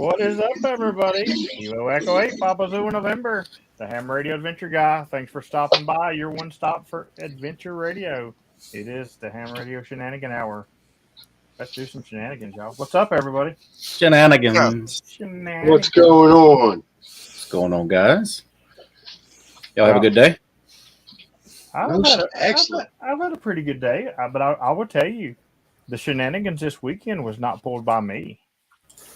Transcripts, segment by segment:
What is up, everybody? Kilo Echo 8, Papa Zoo November, the Ham Radio Adventure Guy. Thanks for stopping by. Your one stop for adventure radio. It is the Ham Radio Shenanigan Hour. Let's do some shenanigans, y'all. What's up, everybody? Shenanigans. Shenanigans. What's going on? What's going on, guys? Y'all have a good day? I've had a pretty good day, but I will tell you, the shenanigans this weekend was not pulled by me.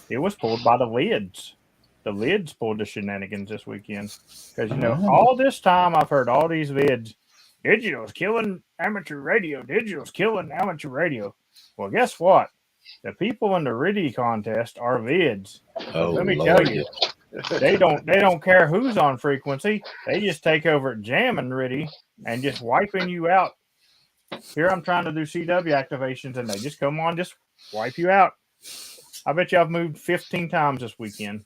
It was pulled by the lids. The lids pulled the shenanigans this weekend. Because, all this time I've heard all these vids. Digital's killing amateur radio. Digital's killing amateur radio. Well, guess what? The people in the RIDI contest are vids. Oh, let me Lord. tell you, they don't care who's on frequency. They just take over at jamming RIDI and just wiping you out. Here I'm trying to do CW activations, and they just come on, just wipe you out. I bet you I've moved 15 times this weekend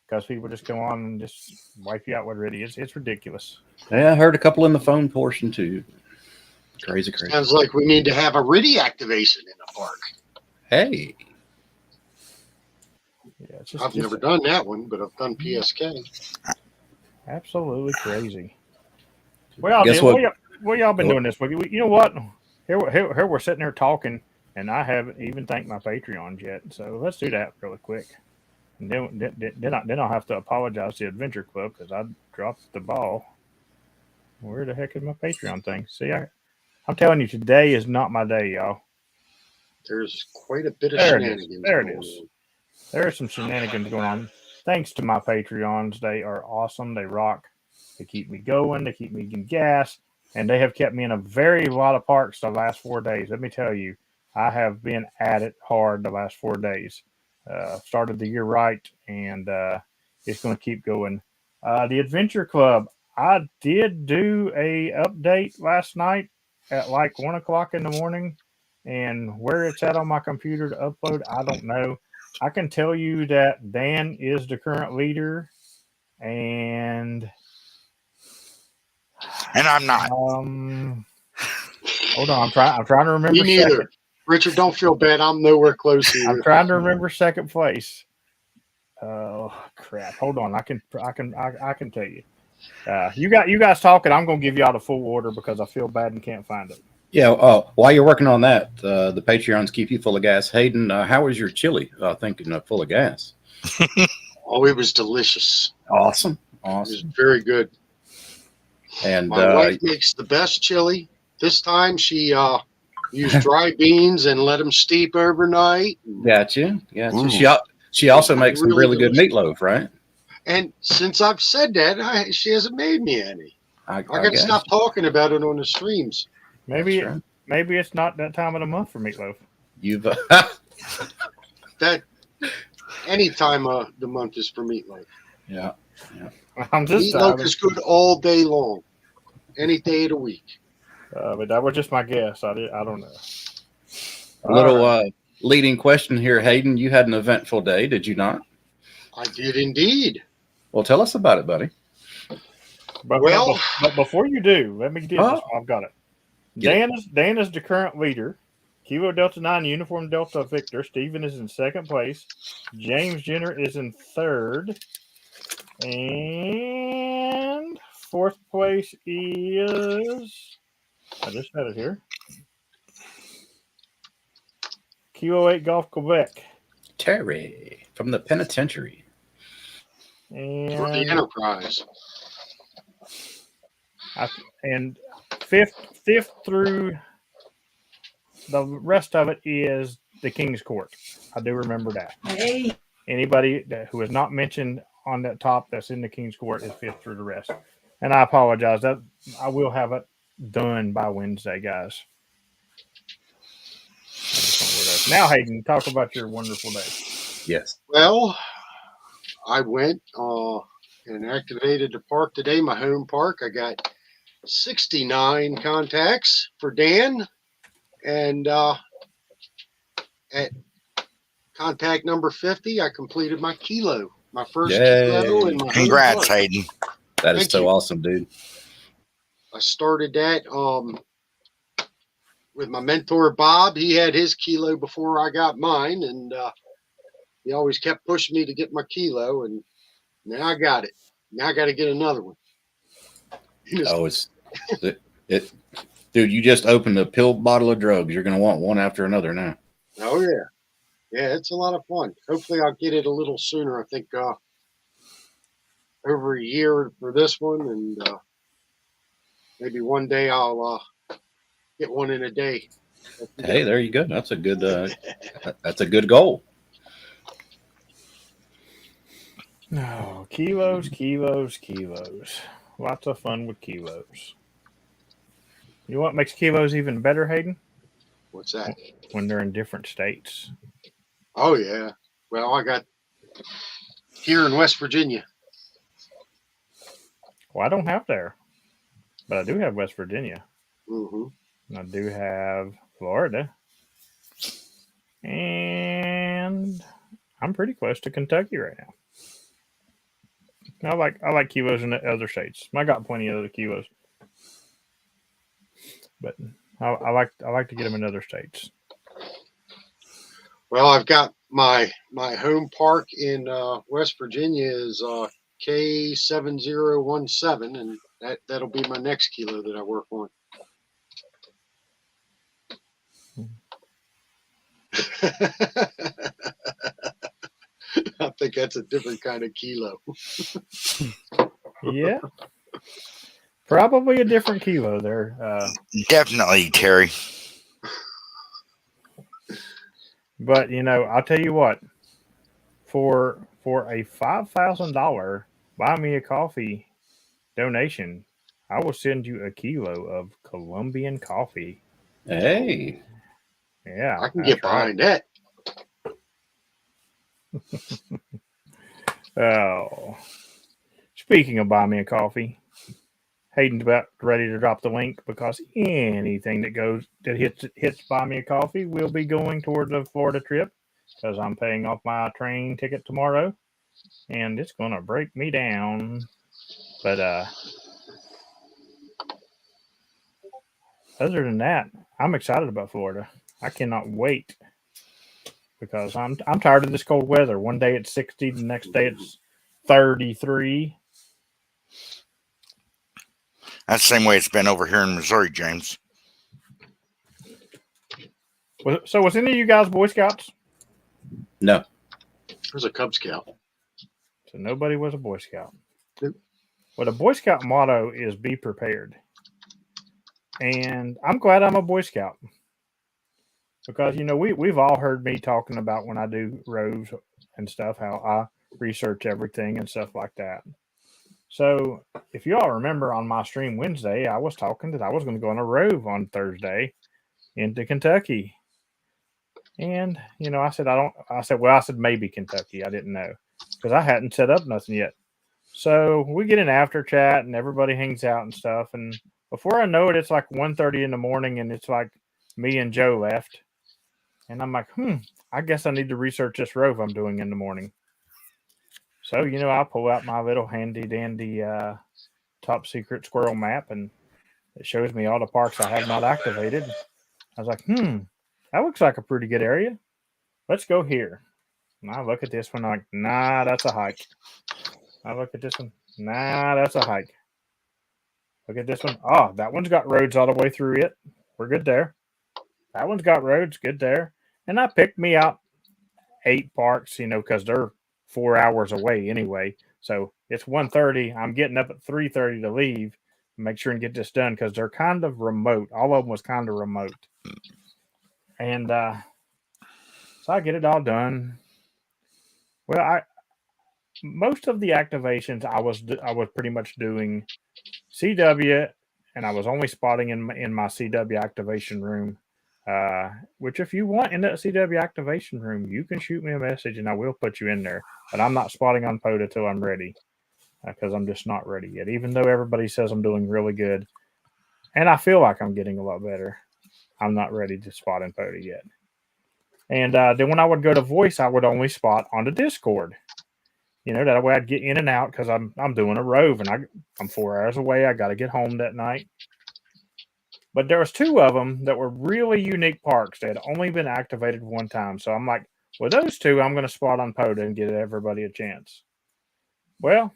because people just come on and just wipe you out with RIDI. It's ridiculous. Yeah, I heard a couple in the phone portion, too. Crazy. Sounds like we need to have a RIDI activation in the park. Hey. Yeah, I've never done that one, but I've done PSK. Absolutely crazy. What y'all been doing this week? You know what? Here we're sitting here talking, and I haven't even thanked my Patreons yet. So let's do that really quick. And then I'll have to apologize to Adventure Club because I dropped the ball. Where the heck is my Patreon thing? See, I'm telling you, today is not my day, y'all. There's quite a bit of shenanigans. There it is. On. There are some shenanigans going on. Thanks to my Patreons. They are awesome. They rock. They keep me going. They keep me getting gas. And they have kept me in a very lot of parks the last 4 days. Let me tell you, I have been at it hard the last 4 days. Started the year right, and it's going to keep going. The Adventure Club, I did do a update last night at like 1 o'clock in the morning, and where it's at on my computer to upload, I don't know. I can tell you that Dan is the current leader, and I'm not. Hold on, I'm trying to remember. Me neither. Second. Richard, don't feel bad. I'm nowhere close to you. I'm trying to remember second place. Oh crap! Hold on, I can tell you. You guys talking. I'm gonna give y'all the full order because I feel bad and can't find it. Yeah. While you're working on that, the Patreons keep you full of gas. Hayden, how was your chili? Thinking full of gas. Oh, it was delicious. Awesome. It was very good. And my wife makes the best chili. This time she used dry beans and let them steep overnight. Gotcha. She also makes some really good meatloaf, right? And since I've said that, she hasn't made me any. I got to stop talking about it on the streams. Maybe it's not that time of the month for meatloaf. You've that any time of the month is for meatloaf. Yeah. Meatloaf is good all day long, any day of the week. But that was just my guess. I don't know. A little leading question here, Hayden. You had an eventful day, did you not? I did indeed. Well, tell us about it, buddy. But before you do, let me do this. I've got it. Dan is the current leader. Kilo Delta 9 Uniform Delta Victor. Steven is in second place. James Jenner is in third. And fourth place is... I just had it here. Kilo 8 Golf Quebec. Terry from the penitentiary. And for the Enterprise. And fifth through the rest of it is the King's Court. I do remember that. Hey. Anybody who is not mentioned on that top that's in the King's Court is fifth through the rest. And I apologize. That I will have it done by Wednesday, guys. Now, Hayden, talk about your wonderful day. Yes. Well, I went and activated the park today, my home park. I got 69 contacts for Dan. And at contact number 50, I completed my kilo. My first kilo in my Congrats, Hayden. That is so awesome, dude. I started that with my mentor, Bob. He had his kilo before I got mine. And he always kept pushing me to get my kilo, and now I got it. Now I got to get another one. Oh, it, dude. You just opened a pill bottle of drugs. You're gonna want one after another now. Oh yeah, yeah. It's a lot of fun. Hopefully, I'll get it a little sooner. I think over a year for this one, and maybe one day I'll get one in a day. Hey, there you go. That's a good. That's a good goal. No, kilos, kilos, kilos. Lots of fun with kilos. You know what makes kilos even better, Hayden? What's that? When they're in different states. Oh yeah. Well, I got here in West Virginia. Well, I don't have there, but I do have West Virginia. Mm-hmm. And I do have Florida. And I'm pretty close to Kentucky right now. I like kilos in the other states. I got plenty of other kilos, but I like to get them in other states. Well, I've got my home park in West Virginia is K7017, and that'll be my next kilo that I work on. I think that's a different kind of kilo. Yeah. Probably a different kilo there. Definitely, Terry. But I'll tell you what. For a $5,000 buy me a coffee donation, I will send you a kilo of Colombian coffee. Hey. Yeah, I can get behind that. Oh, speaking of buy me a coffee, Hayden's about ready to drop the link because anything that hits buy me a coffee will be going toward the Florida trip because I'm paying off my train ticket tomorrow, and it's gonna break me down. But other than that, I'm excited about Florida. I cannot wait because I'm tired of this cold weather. One day it's 60, the next day it's 33. That's the same way it's been over here in Missouri, James. So was any of you guys Boy Scouts? No. There's a Cub Scout. So nobody was a Boy Scout. Nope. Well, the Boy Scout motto is be prepared. And I'm glad I'm a Boy Scout. Because, we've all heard me talking about when I do rows and stuff, how I research everything and stuff like that. So if you all remember on my stream Wednesday, I was talking that I was going to go on a rove on Thursday into Kentucky. And, I said maybe Kentucky. I didn't know because I hadn't set up nothing yet. So we get an after chat and everybody hangs out and stuff. And before I know it, it's like 1:30 in the morning and it's like me and Joe left. And I'm like, I guess I need to research this rove I'm doing in the morning. So, I pull out my little handy dandy top secret squirrel map and it shows me all the parks I have not activated. I was like, that looks like a pretty good area. Let's go here. And I look at this one, I'm like, nah, that's a hike. I look at this one, nah, that's a hike. Look at this one. Oh, that one's got roads all the way through it. We're good there. That one's got roads, good there. And I picked me out 8 parks, because they're 4 hours away anyway. So it's 1:30. I'm getting up at 3:30 to leave, make sure and get this done because they're kind of remote. All of them was kind of remote. And so I get it all done. Well, most of the activations I was pretty much doing CW, and I was only spotting in my CW activation room. Which if you want in that CW activation room, you can shoot me a message and I will put you in there. But I'm not spotting on POTA till I'm ready because I'm just not ready yet. Even though everybody says I'm doing really good, and I feel like I'm getting a lot better, I'm not ready to spot in POTA yet. And then when I would go to voice, I would only spot on the Discord. That way I'd get in and out because I'm doing a rove and I'm 4 hours away. I got to get home that night. But there was 2 of them that were really unique parks that had only been activated one time. So I'm like, Well, those two I'm going to spot on POTA and get everybody a chance. Well,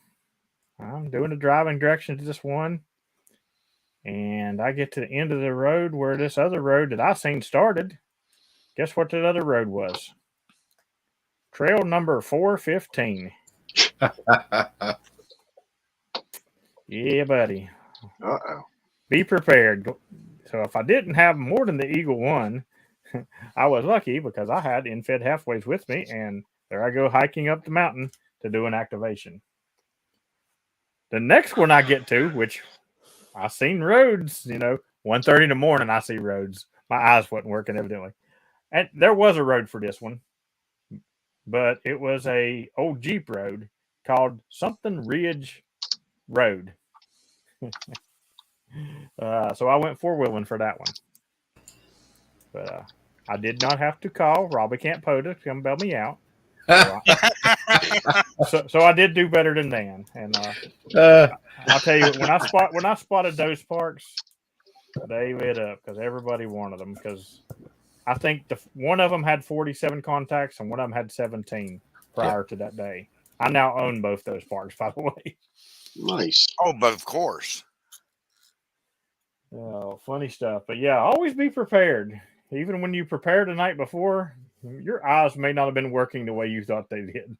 I'm doing the driving direction to this one, and I get to the end of the road where this other road that I seen started. Guess what that other road was? Trail number 415. Yeah, buddy. Uh-oh. Be prepared. So if I didn't have more than the Eagle One, I was lucky because I had infed halfways with me, and there I go hiking up the mountain to do an activation. The next one I get to, which I seen roads, 1:30 in the morning, I see roads. My eyes wasn't working evidently. And there was a road for this one, but it was a old Jeep road called something Ridge Road. So I went four-wheeling for that one. But I did not have to call Robbie Camp POTA to come bail me out. So I did do better than Dan. And I'll tell you, when I spotted those parks, they lit up because everybody wanted them. Because I think one of them had 47 contacts and one of them had 17 prior to that day. I now own both those parks, by the way. Nice. Oh, but of course. Oh, funny stuff. But yeah, always be prepared. Even when you prepare the night before, your eyes may not have been working the way you thought they did.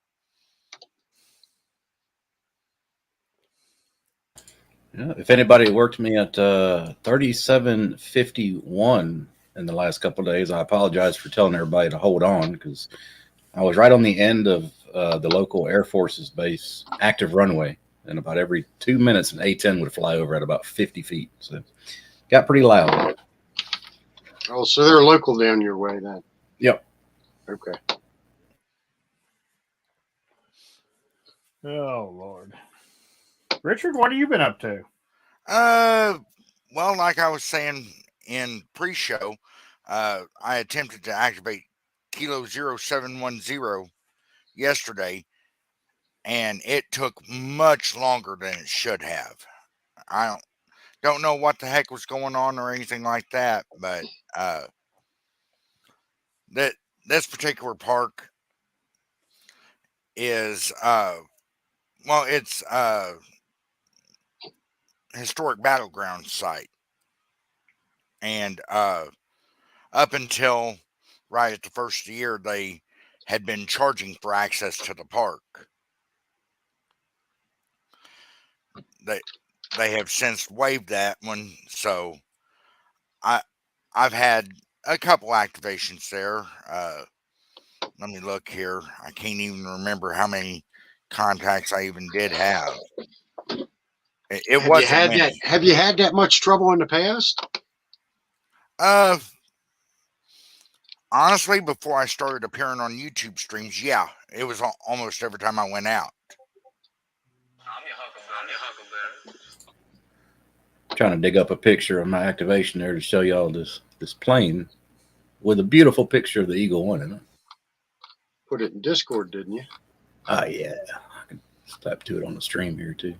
Yeah, if anybody worked me at 3751 in the last couple of days, I apologize for telling everybody to hold on because I was right on the end of the local Air Force's base active runway, and about every 2 minutes an A-10 would fly over at about 50 feet. So got pretty loud. Oh, so they're local down your way then? Yep. Okay. Oh, Lord. Richard, what have you been up to? Well, like I was saying in pre-show, I attempted to activate Kilo 0710 yesterday, and it took much longer than it should have. I don't know what the heck was going on or anything like that, but that this particular park is it's historic battleground site, and up until right at the first of the year, they had been charging for access to the park. They have since waived that one, so I've had a couple activations there. Let me look here. I can't even remember how many contacts I even did have. It wasn't many. Have you had that much trouble in the past? Honestly, before I started appearing on YouTube streams, yeah, it was almost every time I went out. Trying to dig up a picture of my activation there to show y'all this plane with a beautiful picture of the Eagle One in it. Put it in Discord, didn't you? Oh, yeah. I can tap to it on the stream here, too.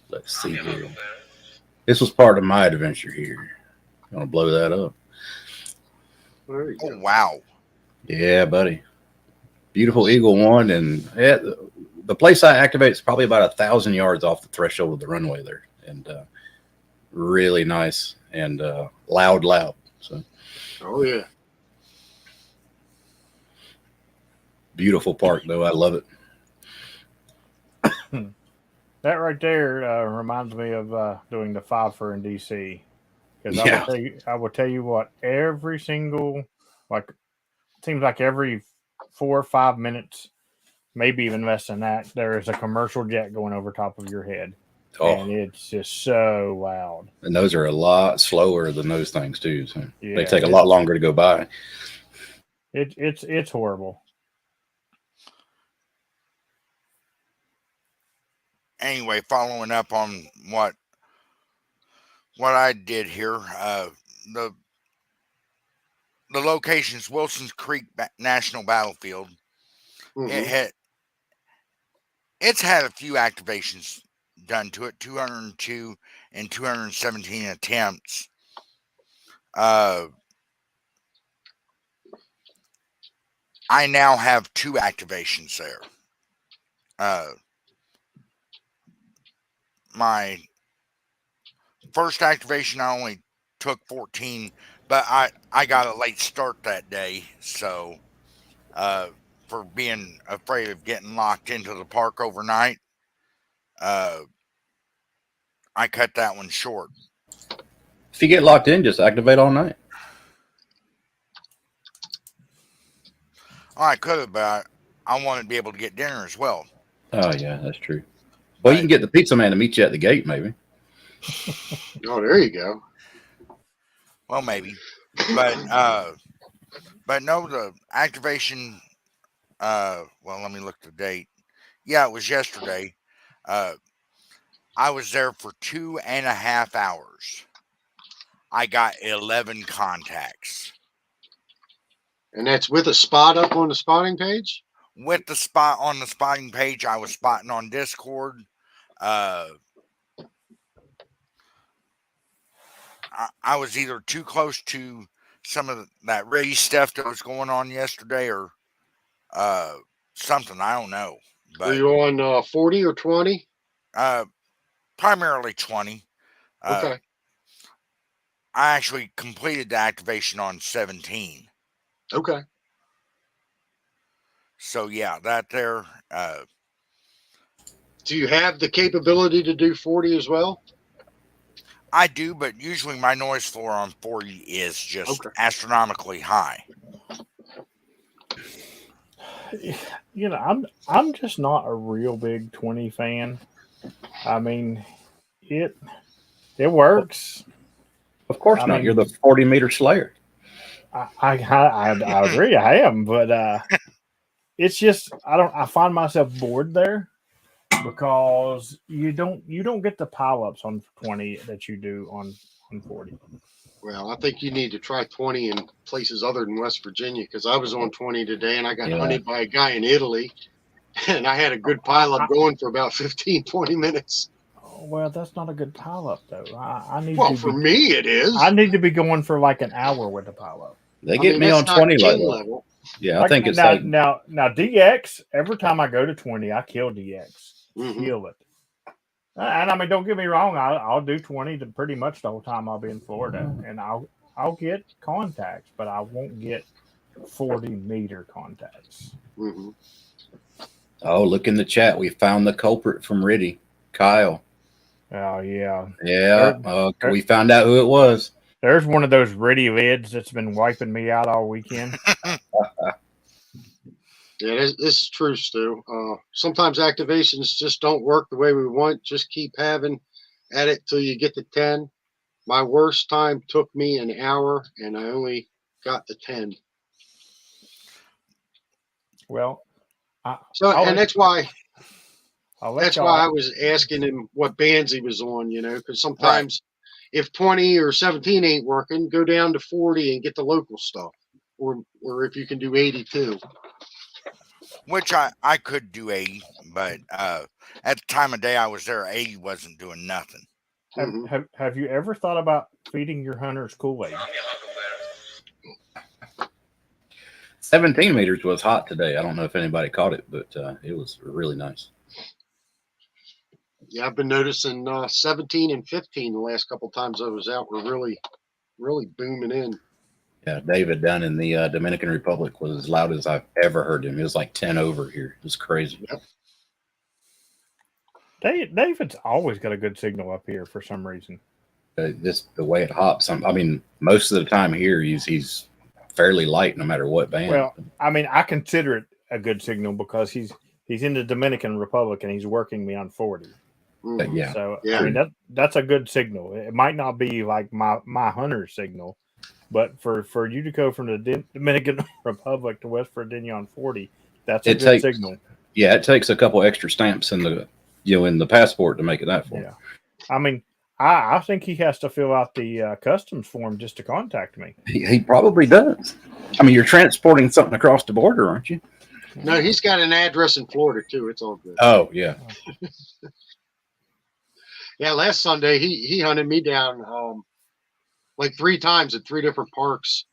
Let's see here. This was part of my adventure here. I'm going to blow that up. Oh, wow. Yeah, buddy. Beautiful Eagle One. And the place I activate is probably about 1,000 yards off the threshold of the runway there. And really nice and loud. So. Oh, yeah. Beautiful park, though. I love it. That right there reminds me of doing the FIFR in DC. Because I will tell you what, every single, seems like every 4 or 5 minutes, maybe even less than that, there is a commercial jet going over top of your head. Oh. And it's just so loud. And those are a lot slower than those things, too. So they take a lot longer to go by. It's horrible. Anyway, following up on what I did here, the location's Wilson's Creek National Battlefield. Mm-hmm. It's had a few activations done to it, 202 and 217 attempts. I I now have 2 activations there. My first activation, I only took 14, but I got a late start that day, so for being afraid of getting locked into the park overnight, I cut that one short. If you get locked in, just activate all night. I could have, but I wanted to be able to get dinner as well. Oh yeah, that's true. Well, you can get the pizza man to meet you at the gate, maybe. Oh, there you go. Well, maybe, but no, the activation. Well, let me look the date. Yeah, it was yesterday. I was there for 2.5 hours. I got 11 contacts. And that's with a spot up on the spotting page? With the spot on the spotting page, I was spotting on Discord. I was either too close to some of that race stuff that was going on yesterday or something. I don't know. Were But you on 40 or 20? primarily 20. Okay. I actually completed the activation on 17. Okay. So yeah, that there. Do you have the capability to do 40 as well? I do, but usually my noise floor on 40 is just astronomically high. You know, I'm just not a real big 20 fan. I mean, it works. Of course I not. mean, You're the 40-meter slayer. I agree, I am, but it's just I find myself bored there because you don't get the pileups on 20 that you do on 40. Well, I think you need to try 20 in places other than West Virginia, because I was on 20 today and I got hunted by a guy in Italy, and I had a good pileup going for about 15, 20 minutes. Well, that's not a good pileup though. I need Well, to for be, me it is. I need to be going for like an hour with a pileup. They get me on 20 like that. level. Yeah, I think it's now, like now DX. Every time I go to 20, I kill DX. Kill it. And I mean, don't get me wrong. I'll do 20 to pretty much the whole time I'll be in Florida, and I'll get contacts, but I won't get 40-meter contacts. Mm-hmm. Oh, look in the chat. We found the culprit from Riddy, Kyle. Oh yeah, yeah. We found out who it was. There's one of those Riddy lids that's been wiping me out all weekend. Yeah, this is true, Stu. Sometimes activations just don't work the way we want. Just keep having at it till you get to 10. My worst time took me an hour, and I only got to 10. Well, that's why I I was asking him what bands he was on, because sometimes if 20 or 17 ain't working, go down to 40 and get the local stuff, or if you can do 82. Which I could do 80, but at the time of day I was there, 80 wasn't doing nothing. Have you ever thought about feeding your hunters Kool-Aid? 17 meters was hot today. I don't know if anybody caught it, but it was really nice. Yeah, I've been noticing 17 and 15 the last couple of times I was out were really, really booming in. Yeah, David down in the Dominican Republic was as loud as I've ever heard him. It was like 10 over here. It was crazy. Yep. David's always got a good signal up here for some reason. The way it hops. I mean, most of the time here he's fairly light no matter what band. Well, I mean, I consider it a good signal because he's in the Dominican Republic and he's working me on 40. Yeah. So I mean that's a good signal. It might not be like my hunter signal, but for you to go from the Dominican Republic to West Virginia on 40, that's a good signal. Yeah, it takes a couple extra stamps in the passport to make it that far. Yeah, I mean, I think he has to fill out the customs form just to contact me. He probably does. I mean, you're transporting something across the border, aren't you? No, he's got an address in Florida too. It's all good. Oh yeah. Yeah, last Sunday he hunted me down like 3 times at 3 different parks.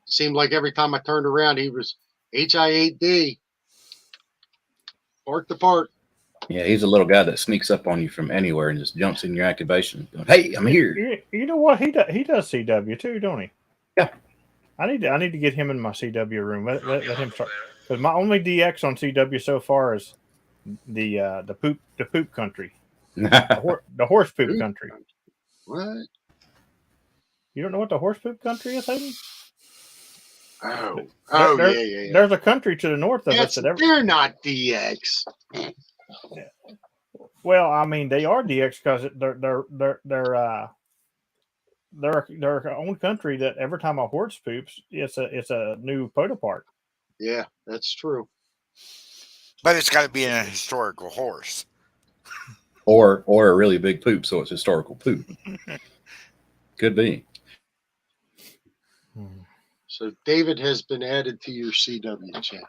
Seemed like every time I turned around, he was HI8D. Park the park. Yeah, he's a little guy that sneaks up on you from anywhere and just jumps in your activation. Going, hey, I'm here. You know what? He does CW too, don't he? Yeah. I need to get him in my CW room. Let him start, because my only DX on CW so far is the poop country, the horse poop country. What? You don't know what the horse poop country is, Hayden? Yeah. There's a country to the north of us they're not DX. Well, I mean, they are DX because they're their own country that every time a horse poops, it's a new photo part. Yeah, that's true. But it's got to be a historical horse. Or a really big poop, so it's historical poop. Could be. So David has been added to your CW channel.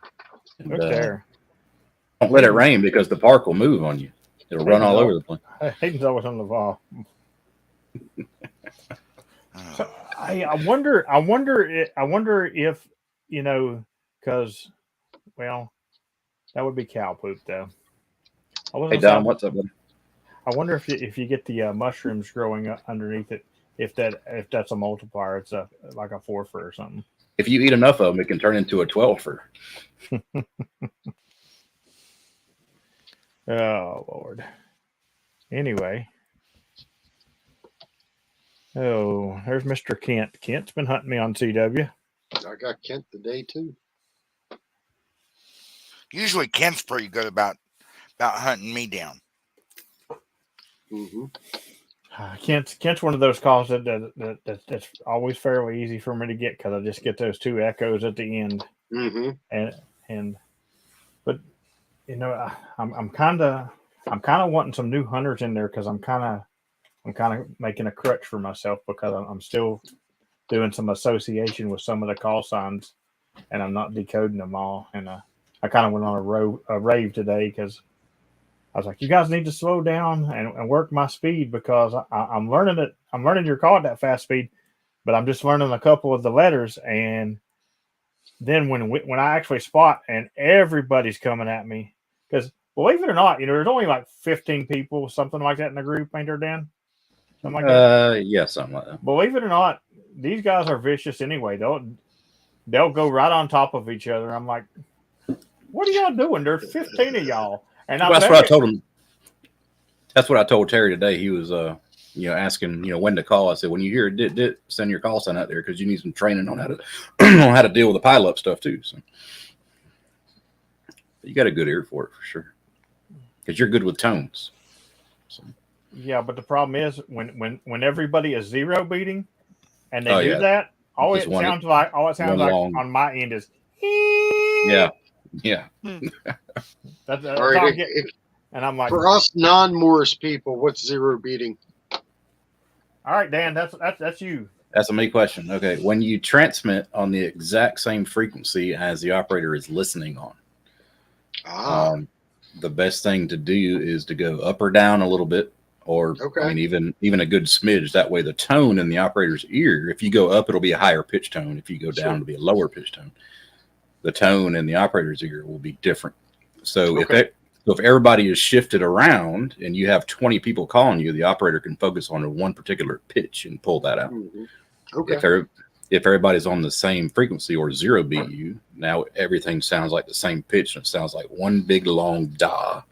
Look there. Don't let it rain because the park will move on you. It'll run all over the place. Hayden's always on the ball. So I wonder if, you know, because, well, that would be cow poop though. Hey Dom, what's up, buddy? I wonder if you get the mushrooms growing up underneath it, if that's a multiplier, it's like a 4-fer or something. If you eat enough of them, it can turn into a 12-fer. Oh Lord. Anyway. Oh, there's Mr. Kent. Kent's been hunting me on CW. I got Kent today too. Usually Kent's pretty good about hunting me down. Mm-hmm. Kent's one of those calls that's always fairly easy for me to get because I just get those 2 echoes at the end. Mm-hmm. But you know, I'm kind of wanting some new hunters in there because I'm kind of making a crutch for myself because I'm still doing some association with some of the call signs, and I'm not decoding them all. And I kind of went on a rave today because I was like, you guys need to slow down and work my speed because I'm learning it. I'm learning your call at that fast speed, but I'm just learning a couple of the letters. And then when I actually spot and everybody's coming at me, because believe it or not, you know, there's only like 15 people, something like that in the group, ain't there, Dan? Something like that. Yeah, something like that. Believe it or not, these guys are vicious anyway. They'll go right on top of each other. I'm like, what are y'all doing? There's 15 of y'all. And that's what I told him. That's what I told Terry today. He was, asking, when to call. I said, when you hear it, send your call sign out there because you need some training on how to on how to deal with the pile up stuff too. So you got a good ear for it for sure because you're good with tones. So. Yeah, but the problem is when everybody is zero beating and they do that, all it sounds like on my end is yeah. That's all right. And I'm like, for us non-Morse people, what's zero beating? All right, Dan, that's you. That's a me question. Okay, when you transmit on the exact same frequency as the operator is listening on, the best thing to do is to go up or down a little bit, or I mean even a good smidge. That way, the tone in the operator's ear. If you go up, it'll be a higher pitch tone. If you go down, it'll be a lower pitch tone. The tone in the operator's ear will be different. So if everybody is shifted around and you have 20 people calling you, the operator can focus on one particular pitch and pull that out. Mm-hmm. Okay. If everybody's on the same frequency or zero BU, now everything sounds like the same pitch and it sounds like one big long da.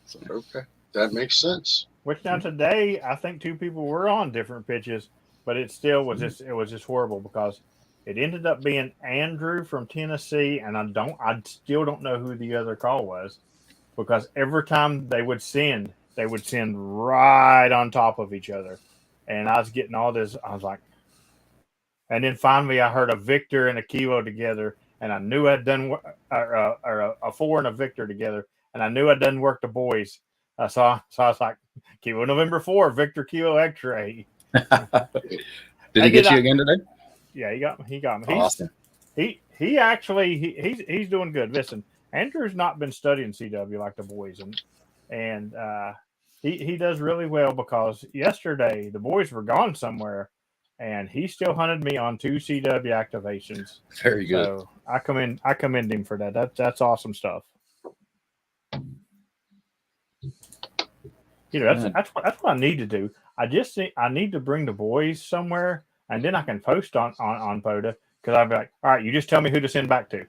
So, okay, that makes sense. Which now today, I think 2 people were on different pitches, but it still was just horrible because it ended up being Andrew from Tennessee, and I still don't know who the other call was because every time they would send right on top of each other, and I was getting all this. I was like, and then finally I heard a Victor and a Kilo together, and I knew I'd done a 4 and a Victor together, and I knew I'd done work the boys. So I was like, Kilo November 4, Victor Kilo X-ray. Did he get you again today? Yeah, he got me. Awesome. He actually he's doing good. Listen, Andrew's not been studying CW like the boys, and he does really well because yesterday the boys were gone somewhere, and he still hunted me on 2 CW activations. Very good. So I commend him for that. That's awesome stuff. That's what I need to do. I need to bring the boys somewhere, and then I can post on POTA, because I'll be like, all right, you just tell me who to send back to.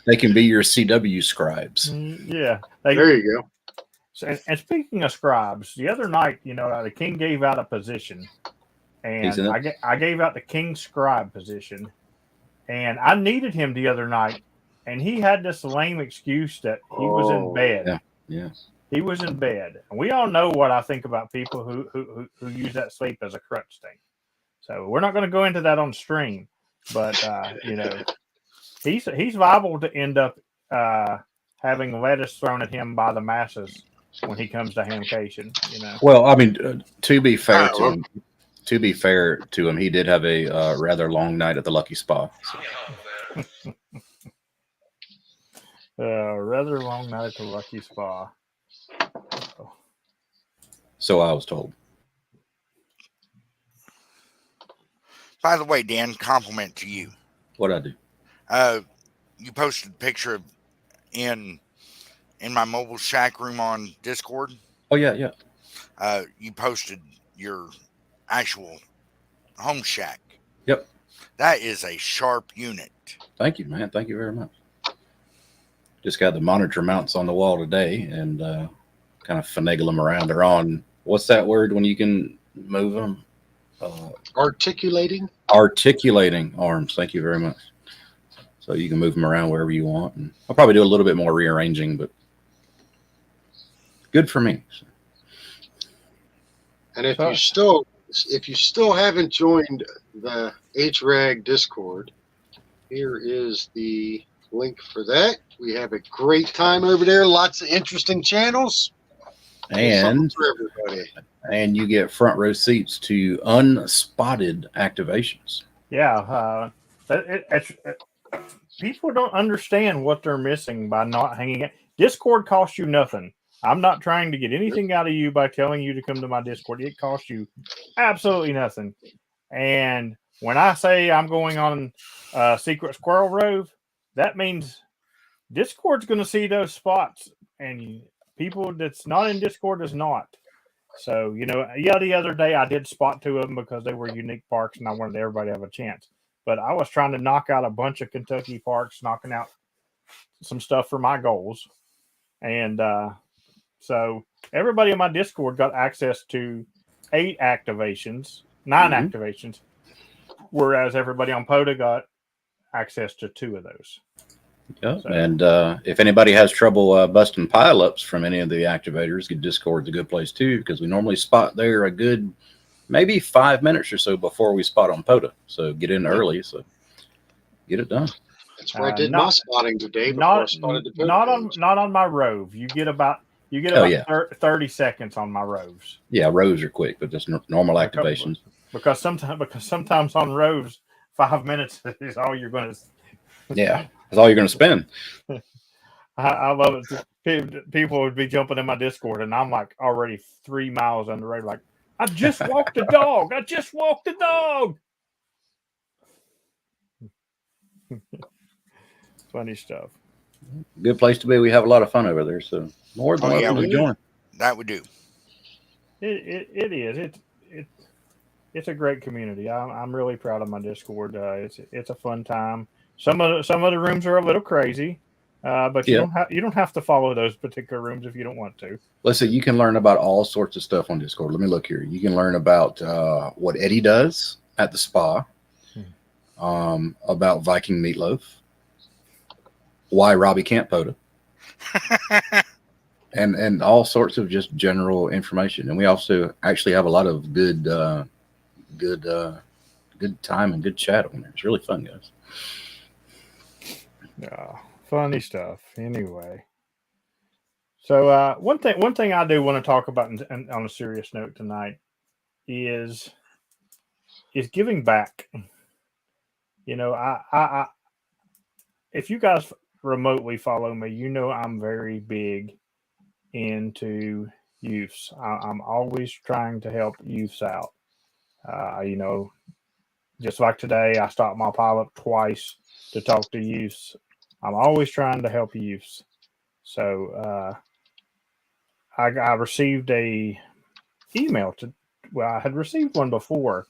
They can be your CW scribes. Yeah. There you go. So, and speaking of scribes, the other night, the king gave out a position, and I gave out the king scribe position, and I needed him the other night, and he had this lame excuse that he was in bed. Yeah. He was in bed, and we all know what I think about people who use that sleep as a crutch thing. So we're not going to go into that on stream, but he's liable to end up having lettuce thrown at him by the masses when he comes to hamcation. Well, I mean, to be fair to him, he did have a rather long night at the Lucky Spa. So. Rather long night at the Lucky Spa. So I was told. By the way, Dan, compliment to you. What'd I do? You posted a picture in my mobile shack room on Discord. Oh yeah. You posted your actual home shack. Yep. That is a sharp unit. Thank you, man. Thank you very much. Just got the monitor mounts on the wall today, and kind of finagle them around. They're on, what's that word when you can move them? Articulating arms. Thank you very much. So you can move them around wherever you want, and I'll probably do a little bit more rearranging, but good for me. And if you still haven't joined the HRAG Discord, here is the link for that. We have a great time over there. Lots of interesting channels. And for everybody. And you get front row seats to unspotted activations. Yeah. People don't understand what they're missing by not hanging out. Discord costs you nothing. I'm not trying to get anything out of you by telling you to come to my Discord. It costs you absolutely nothing. And when I say I'm going on Secret Squirrel Rove, that means Discord's going to see those spots, and people that's not in Discord is not. So, the other day I did spot 2 of them because they were unique parks, and I wanted everybody to have a chance. But I was trying to knock out a bunch of Kentucky parks, knocking out some stuff for my goals. And so everybody in my Discord got access to 8 activations, 9 activations, whereas everybody on POTA got access to 2 of those. Yeah, so. And if anybody has trouble busting pileups from any of the activators, Discord's a good place too, because we normally spot there a good maybe 5 minutes or so before we spot on POTA. So get in early, so get it done. That's where I did my spotting today. Not on my Rove. You get about 30 seconds on my Roves. Yeah, Roves are quick, but just normal activations. Because sometimes on Roves, 5 minutes is all you're going to. Yeah, that's all you're going to spend. I love it. People would be jumping in my Discord, and I'm like already 3 miles on the road. Like, I just walked the dog. Funny stuff. Good place to be. We have a lot of fun over there, so more than welcome to join. That would do. It is. It's a great community. I'm really proud of my Discord. It's a fun time. Some of the rooms are a little crazy, but you don't have to follow those particular rooms if you don't want to. Listen, you can learn about all sorts of stuff on Discord. Let me look here. You can learn about what Eddie does at the spa, about Viking meatloaf, why Robbie can't POTA, and all sorts of just general information. And we also actually have a lot of good time and good chat on there. It's really fun, guys. Yeah, funny stuff. Anyway, so one thing I do want to talk about on a serious note tonight is giving back. I if you guys remotely follow me, I'm very big into youths. I'm always trying to help youths out, You know, just like today, I stopped my pile up twice to talk to youths. I'm always trying to help youths. So I received a email to. Well, I had received one before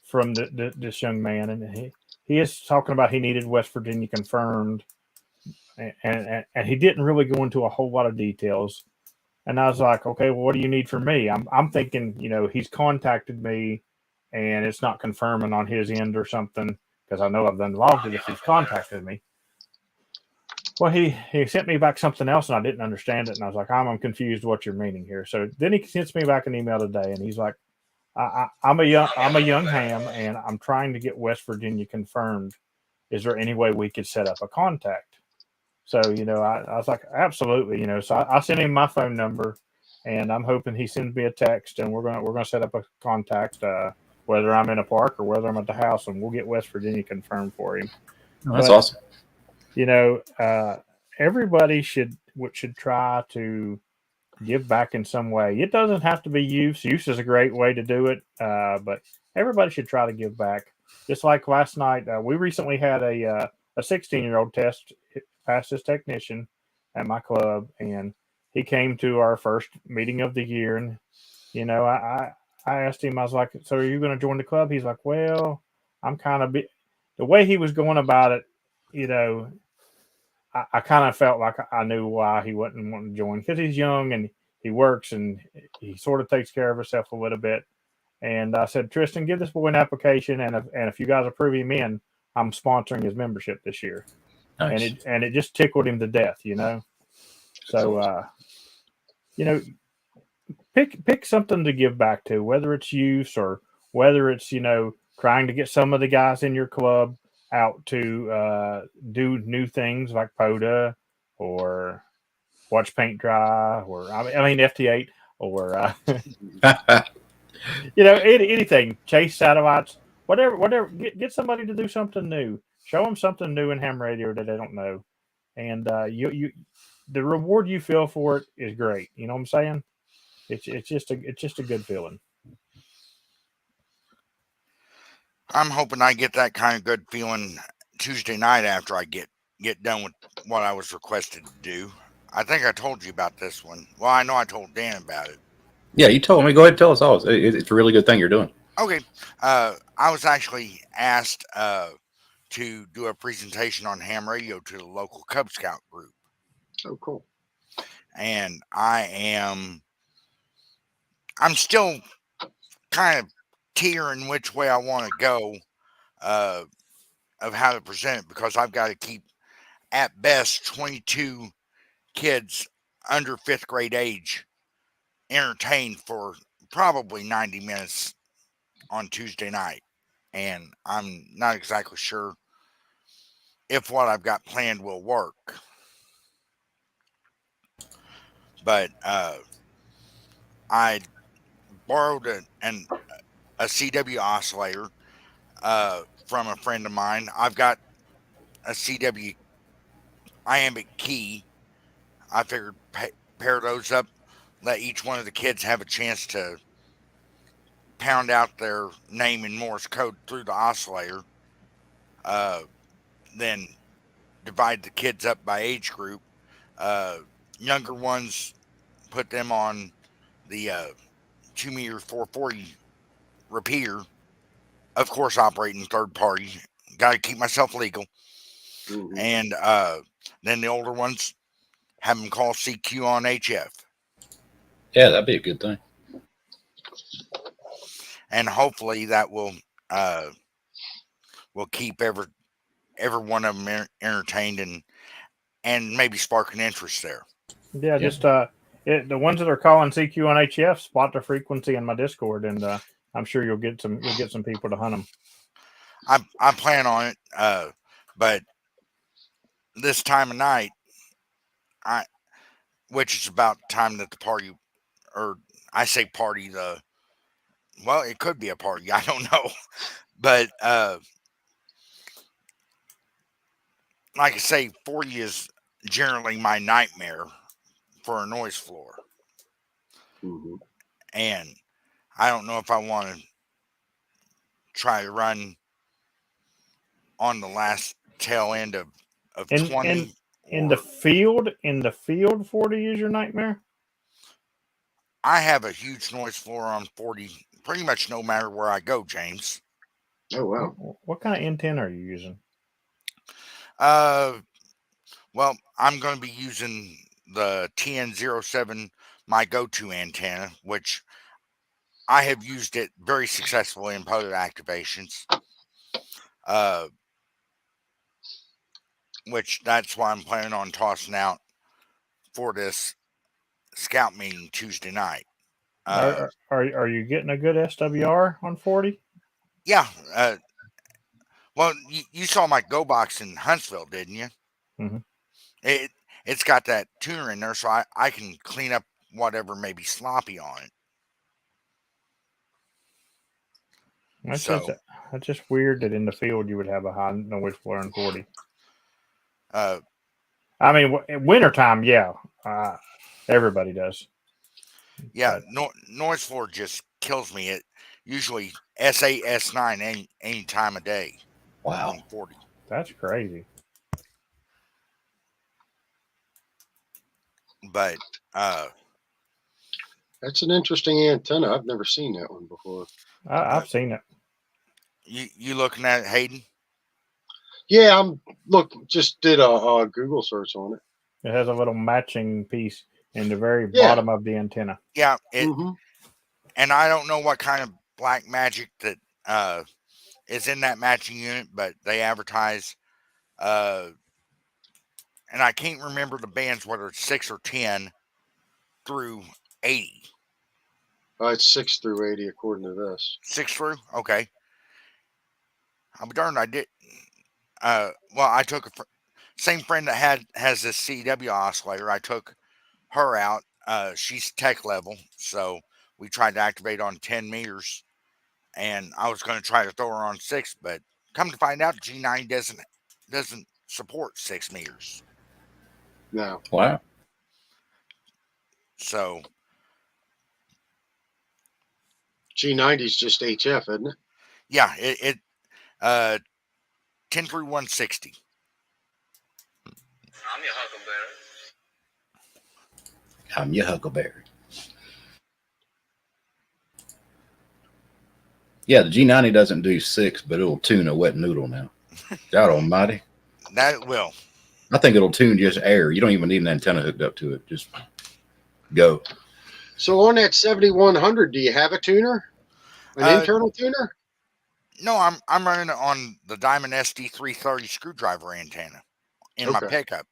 from this young man, and he is talking about he needed West Virginia confirmed, and he didn't really go into a whole lot of details. And I was like, okay, well, what do you need from me? I'm thinking, you know, he's contacted me, and it's not confirming on his end or something because I know I've done logged it if he's contacted me. Well, he sent me back something else, and I didn't understand it, and I was like, I'm confused what you're meaning here. So then he sends me back an email today, and he's like, I'm a young ham, and I'm trying to get West Virginia confirmed. Is there any way we could set up a contact? So, you know, I was like, absolutely, you know. So I sent him my phone number, and I'm hoping he sends me a text, and we're gonna set up a contact, whether I'm in a park or whether I'm at the house, and we'll get West Virginia confirmed for him. Oh, that's But awesome. you know, everybody should try to give back in some way. It doesn't have to be use. Use is a great way to do it, but everybody should try to give back. Just like last night, we recently had a 16-year-old test passed his technician at my club, and he came to our first meeting of the year. And you know, I asked him, I was like, "So are you going to join the club?" He's like, "Well, I'm kind of the way he was going about it, you know." I kind of felt like I knew why he wasn't wanting to join because he's young and he works and he sort of takes care of himself a little bit. And I said, Tristan, give this boy an application, and if you guys approve him in, I'm sponsoring his membership this year. Nice. And it just tickled him to death, you know. So you know, pick something to give back to, whether it's use or whether it's, you know, trying to get some of the guys in your club out to do new things like POTA or watch paint dry or I mean FT8 or you know, anything, chase satellites, whatever. Get somebody to do something new. Show them something new in ham radio that they don't know, and you the reward you feel for it is great. You know what I'm saying? It's just a good feeling. I'm hoping I get that kind of good feeling Tuesday night after I get done with what I was requested to do. I think I told you about this one. Well, I know I told Dan about it. Yeah, you told me. Go ahead and tell us all. It's a really good thing you're doing. Okay, I was actually asked to do a presentation on ham radio to the local Cub Scout group, Oh, cool. and I'm still kind of teetering which way I want to go uh, of how to present it because I've got to keep at best 22 kids under fifth grade age entertained for probably 90 minutes on Tuesday night. And I'm not exactly sure if what I've got planned will work. But I borrowed a CW oscillator from a friend of mine. I've got a CW iambic key. I figured pair those up, let each one of the kids have a chance to pound out their name in Morse code through the oscillator. Uh, then divide the kids up by age group. Uh, Younger ones, put them on the 2 meter 440 repeater. Of course, operating third party. Got to keep myself legal. Mhm. And then the older ones, have them call CQ on HF. Yeah, that'd be a good thing. And hopefully that will keep every one of them entertained and maybe spark an interest there. Yeah, Yeah. just the ones that are calling CQ on HF, spot the frequency in my Discord, and I'm sure you'll get some people to hunt them. I plan on it, but this time of night, I which is about the time that the party, or I say party, well, it could be a party, I don't know, but like I say, 40 is generally my nightmare for a noise floor, Mhm. and I don't know if I want to try to run on the last tail end of In 20. in the field, 40 is your nightmare. I have a huge noise floor on 40, pretty much no matter where I go, James. Oh wow. What kind of antenna are you using? Well, I'm going to be using the TN07, my go-to antenna, which I have used it very successfully in photo activations. Which that's why I'm planning on tossing out for this scout meeting Tuesday night. Are you getting a good SWR on 40? Yeah. Well, you saw my Go box in Huntsville, didn't you? Mm-hmm. It's got that tuner in there, so I can clean up whatever may be sloppy on it. That's So, just weird that in the field you would have a high noise floor on 40. uh, I mean, wintertime, yeah, everybody does. yeah, But noise floor just kills me. It usually S8, S9 any time of day Wow. on 40. that's crazy. But That's an interesting antenna. I've never seen that one before. I've seen it. you looking at it, Hayden? Yeah, just did a Google search on it. It has a little matching piece in the very Yeah. bottom of the antenna. Yeah, Mm-hmm. and I don't know what kind of black magic that is in that matching unit, but they advertise, and I can't remember the bands, whether it's 6 or 10 through 80. It's 6 through 80 according to this. 6 through? Okay. I'll be darned, I did. Well, I took same friend that has this CW oscillator. I took her out. She's tech level, so we tried to activate on 10 meters, and I was going to try to throw her on 6, but come to find out, G90 doesn't support 6 meters. No. Wow. So G90 is just HF, isn't it? yeah, it 10 through 160. I'm your huckleberry. I'm your huckleberry. Yeah, the G90 doesn't do 6, but it'll tune a wet noodle now. God almighty. That will. I think it'll tune just air. You don't even need an antenna hooked up to it. Just go. So on that 7100, do you have a tuner? An internal tuner? No, I'm running it on the Diamond SD330 screwdriver antenna in my pickup.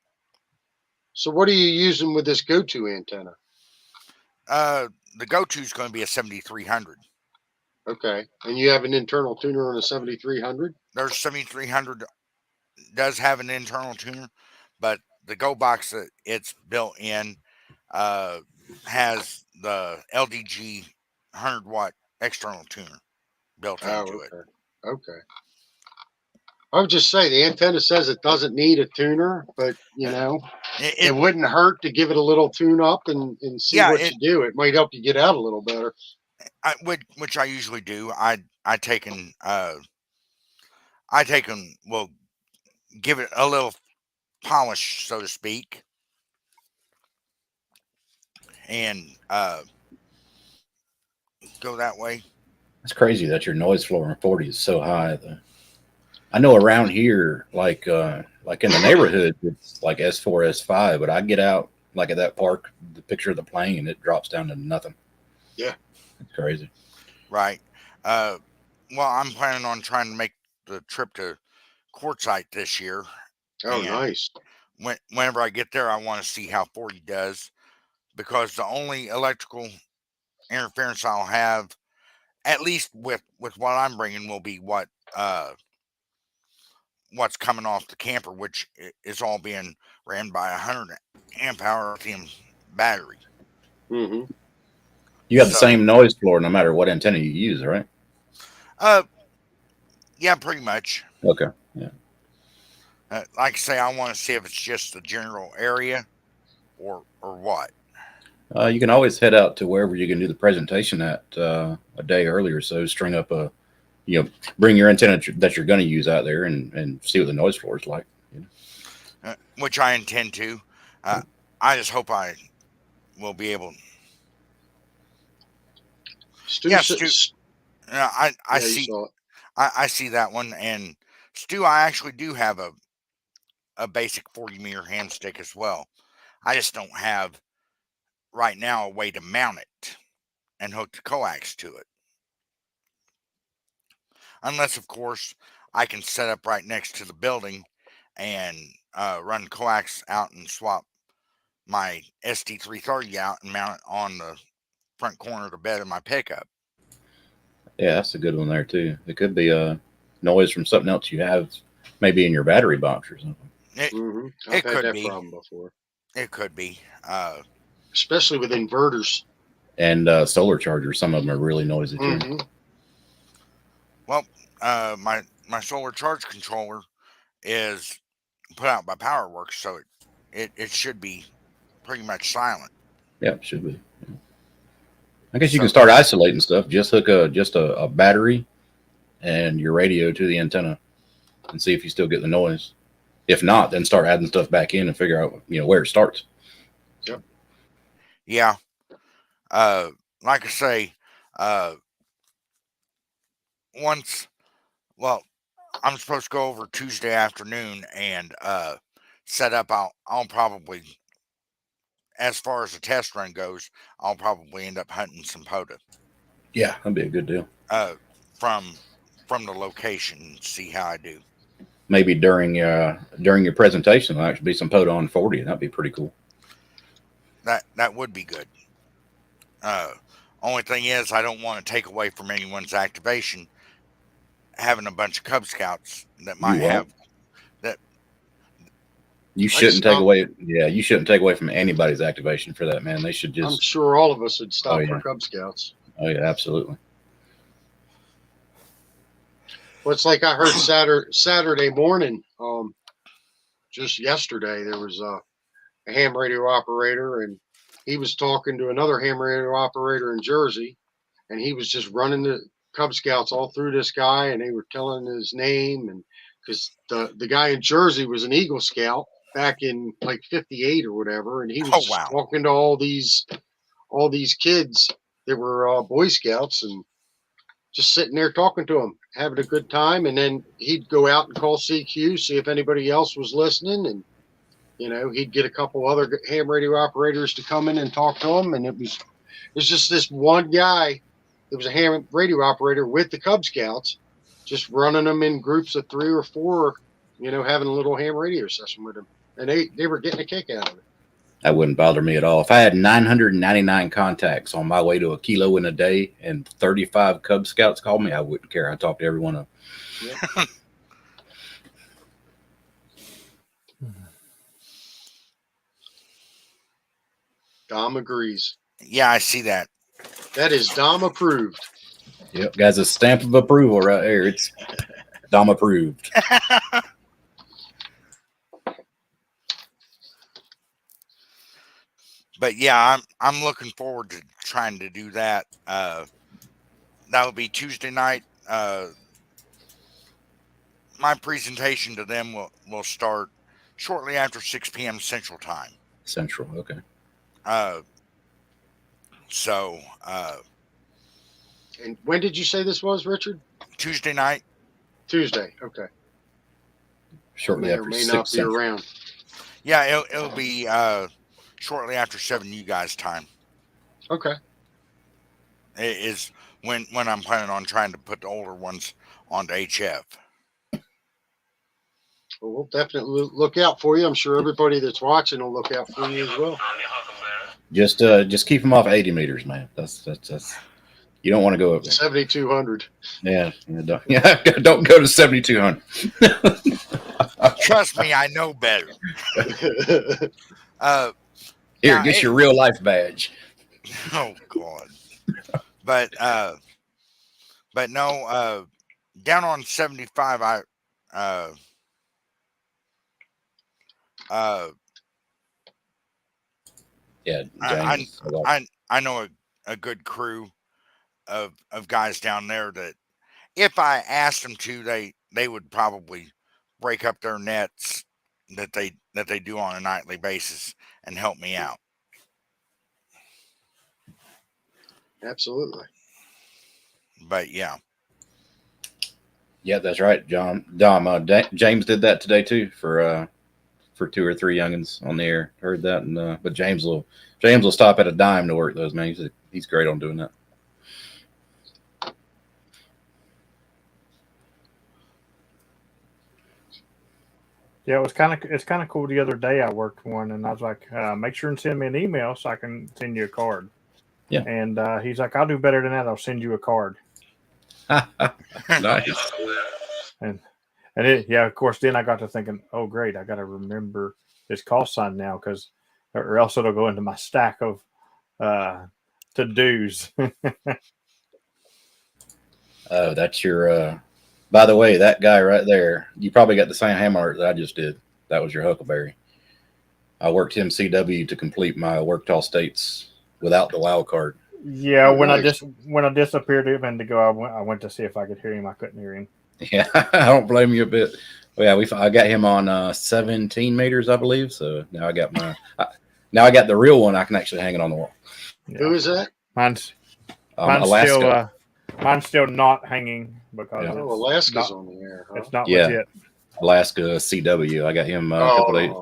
So what are you using with this go-to antenna? The go-to is going to be a 7300. Okay. And you have an internal tuner on a 7300? There's 7300 does have an internal tuner, but the Go box that it's built in has the LDG 100-watt external tuner built into it. Okay. I would just say the antenna says it doesn't need a tuner, but you know, it wouldn't hurt to give it a little tune up and see what you do. It might help you get out a little better. Which I usually do. I take and will give it a little polish, so to speak, and go that way. It's crazy that your noise floor in 40 is so high. I know around here, like in the neighborhood, it's like S4, S5, but I get out like at that park, the picture of the plane, and it drops down to nothing. Yeah. It's crazy. Right. Well, I'm planning on trying to make the trip to Quartzsite this year. Oh, nice. Whenever I get there, I want to see how 40 does, because the only electrical interference I'll have, at least with what I'm bringing, will be what's coming off the camper, which is all being ran by a 100 amp hour lithium battery. Mm-hmm. You have the same noise floor no matter what antenna you use, right? Yeah, pretty much. Okay. Yeah. Like I say, I want to see if it's just the general area or what. You can always head out to wherever you can do the presentation at a day earlier. So string up a bring your antenna that you're going to use out there and see what the noise floor is like. Which I intend to. I just hope I will be able. Stu, Yeah, Stu. I yeah, see. you saw it. I see that one. And Stu, I actually do have a basic 40 meter ham stick as well. I just don't have right now a way to mount it and hook the coax to it. Unless, of course, I can set up right next to the building and run coax out and swap my SD330 out and mount it on the front corner of the bed of my pickup. Yeah, that's a good one there too. It could be a noise from something else you have, maybe in your battery box or something. I've had that problem before. It could be. Especially with inverters. And solar chargers, some of them are really noisy too. Mm-hmm. Well, my solar charge controller is put out by PowerWorks, so it should be pretty much silent. Yeah, it should be. Yeah. I guess you can start isolating stuff. Just hook a battery and your radio to the antenna and see if you still get the noise. If not, then start adding stuff back in and figure out where it starts. Yep. Yeah. Like I say, I'm supposed to go over Tuesday afternoon and set up. I'll probably, as far as the test run goes, I'll probably end up hunting some POTA. Yeah, that'd be a good deal. From the location and see how I do. Maybe during your presentation, there'll actually be some POTA on 40. That'd be pretty cool. That would be good. Only thing is, I don't want to take away from anyone's activation. Having a bunch of Cub Scouts that might have that. You shouldn't take away. Yeah, you shouldn't take away from anybody's activation for that, man. They should just. I'm sure all of us would stop for Cub Scouts. Oh yeah, absolutely. Well, it's like I heard Saturday morning. Just yesterday, there was a ham radio operator, and he was talking to another ham radio operator in Jersey, and he was just running the Cub Scouts all through this guy, and they were telling his name, and because the guy in Jersey was an Eagle Scout back in like '58 or whatever, and he was talking to all these kids that were Boy Scouts and just sitting there talking to them, having a good time, and then he'd go out and call CQ, see if anybody else was listening, and he'd get a couple other ham radio operators to come in and talk to him, and it was just this one guy. It was a ham radio operator with the Cub Scouts, just running them in groups of 3 or 4, having a little ham radio session with them. And they were getting a kick out of it. That wouldn't bother me at all. If I had 999 contacts on my way to a kilo in a day and 35 Cub Scouts called me, I wouldn't care. I'd talk to every one of them. Yep. Dom agrees. Yeah, I see that. That is Dom approved. Yep, guys, a stamp of approval right here. It's Dom approved. But yeah, I'm looking forward to trying to do that. That will be Tuesday night. My presentation to them will start shortly after 6 p.m. Central Time. Central, okay. And when did you say this was, Richard? Tuesday night. Tuesday, okay. Shortly after may 6 not be Central. around. Yeah, it'll be shortly after 7 you guys' time. Okay. It is when I'm planning on trying to put the older ones onto HF. Well, we'll definitely look out for you. I'm sure everybody that's watching will look out for you as well. Just keep them off 80 meters, man. That's you don't want to go up there. 7,200. Yeah, don't go to 7,200. Trust me, I know better. Here, get your real life badge. Oh God. But no, down on 75, yeah, I know a good crew of guys down there that if I asked them to, they would probably break up their nets that they do on a nightly basis and help me out. Absolutely. But yeah, Yeah, that's right, John. Dom, James did that today too for 2 or 3 youngins on the air. Heard that, and but James will stop at a dime to work those, man. He's great on doing that. Yeah, it's kind of cool. The other day I worked one, and I was like, make sure and send me an email so I can send you a card. Yeah. And he's like, I'll do better than that. I'll send you a card. Nice. And of course, then I got to thinking, oh great, I got to remember this call sign now, or else it'll go into my stack of to dos. Oh, that's your. By the way, that guy right there, you probably got the same hammer that I just did. That was your Huckleberry. I worked him CW to complete my worked all states without the wild card. Yeah, Oh, when nice. I disappeared a minute ago, I went to see if I could hear him. I couldn't hear him. Yeah, I don't blame you a bit. Well, yeah, I got him on 17 meters, I believe. So now I got I got the real one. I can actually hang it on the wall. Yeah. Who is that? Mine's Alaska. mine's still not hanging because Yeah. Oh, Alaska's on the air. Huh? it's not Yeah. legit. Alaska CW. I got him a couple days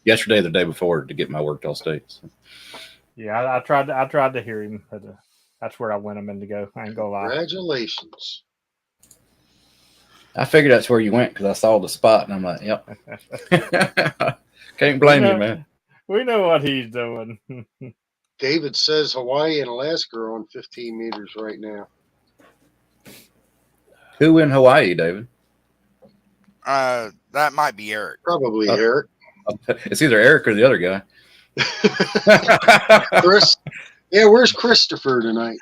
yesterday, the day before, to get my worked all states. Yeah, I tried to hear him, but that's where I went him in to go. I ain't gonna lie. Congratulations. I figured that's where you went because I saw the spot and I'm like, yep. Can't blame you, man. We know what he's doing. David says Hawaii and Alaska are on 15 meters right now. Who in Hawaii, David? that might be Eric. Probably Eric. It's either Eric or the other guy. Chris. Yeah, where's Christopher tonight?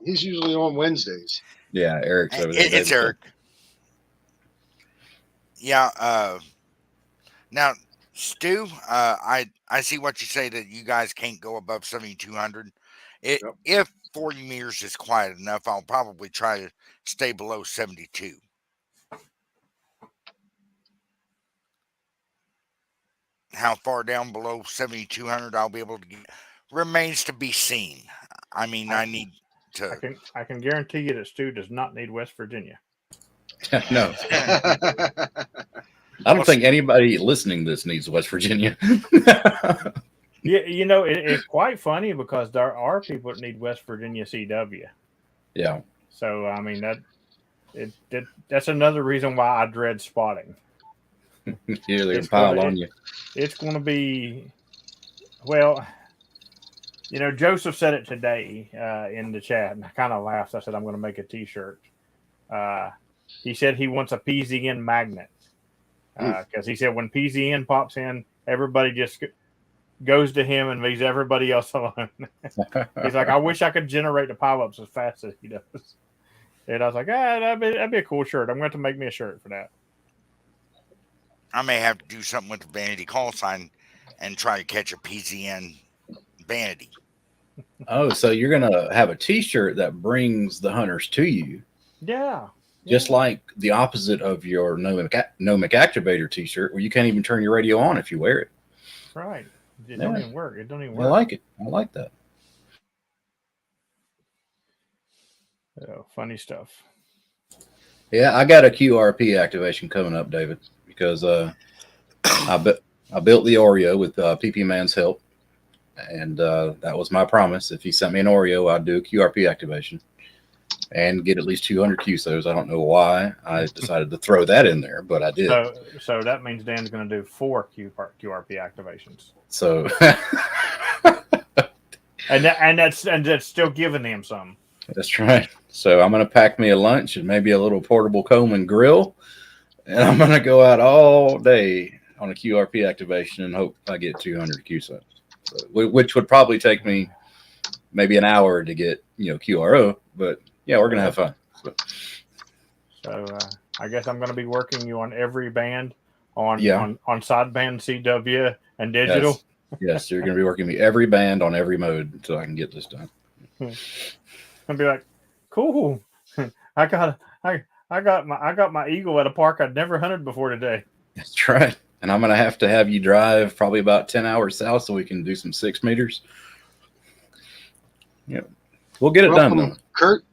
He's usually on Wednesdays. Yeah, Eric's over there. It's Eric. Yeah. Now, Stu, I see what you say that you guys can't go above 7,200. Yep. If 40 meters is quiet enough, I'll probably try to stay below 72. How far down below 7,200 I'll be able to get remains to be seen. I mean, I need to. I can guarantee you that Stu does not need West Virginia. No, I don't think anybody listening to this needs West Virginia. Yeah, you know, it's quite funny because there are people that need West Virginia CW. Yeah. So I mean that's another reason why I dread spotting. Yeah, they pile on you. It's going to be, well, you know, Joseph said it today in the chat, and I kind of laughed. I said, I'm going to make a T-shirt. He said he wants a PZN magnet because he said when PZN pops in, everybody just goes to him and leaves everybody else alone. He's like, I wish I could generate the pile-ups as fast as he does. And I was like, that'd be a cool shirt. I'm going to make me a shirt for that. I may have to do something with the vanity call sign and try to catch a PZN vanity. Oh, so you're gonna have a T-shirt that brings the hunters to you? Yeah. Just like the opposite of your Nomic Activator T-shirt, where you can't even turn your radio on if you wear it. Right. It don't even work. It don't even work. I like it. I like that. Oh, funny stuff. Yeah, I got a QRP activation coming up, David, because I built the Oreo with PP Man's help, and that was my promise. If he sent me an Oreo, I'd do a QRP activation and get at least 200 QSOs. I don't know why I decided to throw that in there, but I did. So that means Dan's going to do 4 QRP activations. So, and that's still giving him some. That's right. So I'm going to pack me a lunch and maybe a little portable Coleman grill, and I'm going to go out all day on a QRP activation and hope I get 200 QSOs, which would probably take me maybe an hour to get, QRO, but yeah, we're going to have fun. So I guess I'm going to be working you on every band on sideband CW and digital. Yes, you're going to be working me every band on every mode until I can get this done. And be like, cool. I I got my eagle at a park I'd never hunted before today. That's right. And I'm going to have you drive probably about 10 hours south so we can do some 6 meters. Yeah. We'll get it done, though. Kurt.